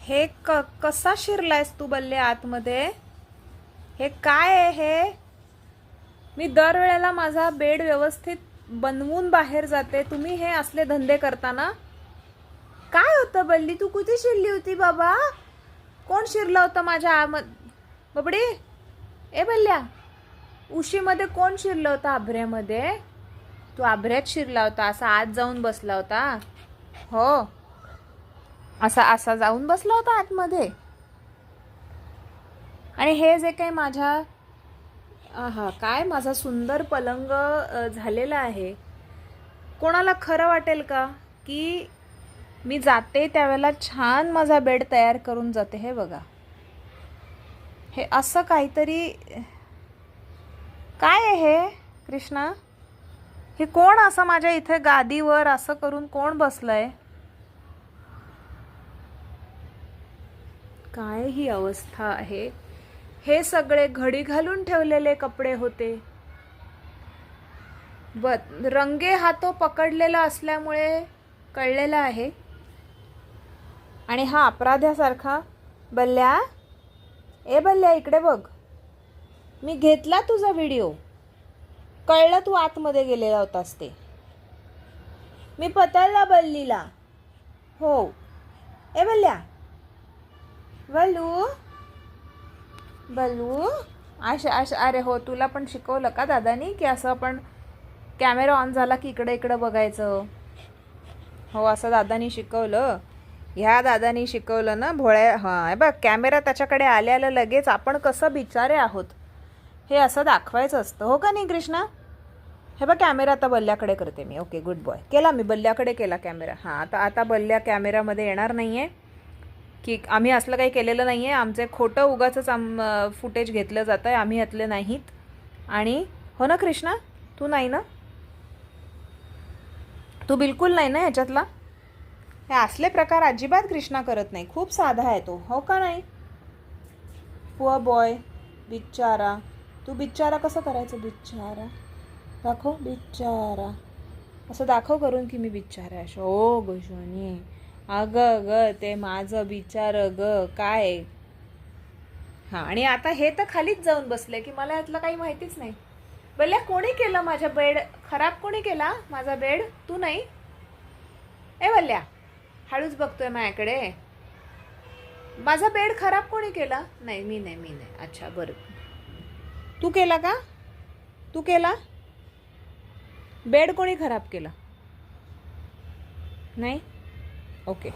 हे कसा शिरलायस तू बल्ले आतमध्ये? हे काय आहे हे? मी दरवेळेला माझा बेड व्यवस्थित बनवून बाहेर जाते, तुम्ही हे असले धंदे करता ना? काय होतं बल्ली, तू कुठे शिरली होती बाबा? कोण शिरला होता माझ्या बबडी? ए बल्ल्या, उशीमध्ये कोण शिरलं होतं? आभऱ्यामध्ये? तू आभऱ्यात शिरला होता, असा आत जाऊन बसला होता? हो, असा असा जाऊन बसला होता आतमध्ये. आणि हे जे काही माझ्या काय माझा सुंदर पलंग झालेला आहे, कोणाला खरं वाटेल का की मी जाते त्यावेळेला छान माझा बेड तयार करून जाते? हे बघा, हे असं काहीतरी काय आहे हे कृष्णा? हे कोण असं माझ्या इथे गादीवर असं करून कोण बसलंय? काय ही अवस्था आहे? हे सगळे घडी घालून ठेवलेले कपडे होते, रंगे हातो पकडलेला असल्यामुळे कळलेलं आहे. आणि हा अपराध्यासारखा, बल्ल्या, ए बल्ल्या इकडे बघ, मी घेतला तुझा व्हिडिओ, कळलं तू आतमध्ये गेलेला होतास ते, मी पतळला बल्लीला. हो, ए बल्ल्या, बल्लू बल्लू, अरे हो, तुला पण शिकवलं का दादानी की असं आपण कॅमेरा ऑन झाला की इकडे इकडे बघायचं? हो, असं दादानी शिकवलं. ह्या दादानी शिकवलं ना भोळ्या. हां, बघ, कॅमेरा त्याच्याकडे आल्याला लगेच आपण कसं बिचारे आहोत हे असं दाखवायचं असतं, हो का नाही कृष्णा? हे बघ, कॅमेरा आता बल्ल्याकडे करते मी. Okay, good boy. केला मी, बल्ल्याकडे केला कॅमेरा. हां, आता बल्ल्या कॅमेरामध्ये येणार नाही आहे की आम्ही असलं काही केलेलं नाही आहे. आमचे खोटं उगाचंच फुटेज घेतलं जातं आहे, आम्ही यातले नाहीत. आणि हो ना कृष्णा, तू नाही ना? तू बिलकुल नाही ना ह्याच्यातला? हे असले प्रकार अजिबात कृष्णा करत नाही, खूप साधा आहे तो, हो का नाही? पुअर बॉय, बिचारा. तू बिचारा कसं करायचं? बिचारा दाखव, बिचारा असं दाखव करून की मी बिचारा आहे. ओ गोशोनी, अगं ग, ते माझं बिचार ग काय. हां, आणि आता हे तर खालीच जाऊन बसले की मला यातलं काही माहितीच नाही. बल्ल्या, कोणी केलं माझा बेड खराब? कोणी केला माझा बेड? तू नाही? ए बल्ल्या, हळूच बघतोय माझ्याकडे. माझा बेड खराब कोणी केला? नाही, मी नाही. अच्छा, बरं. तू केला का? तू केला बेड? कोणी खराब केला? नाही? ओके.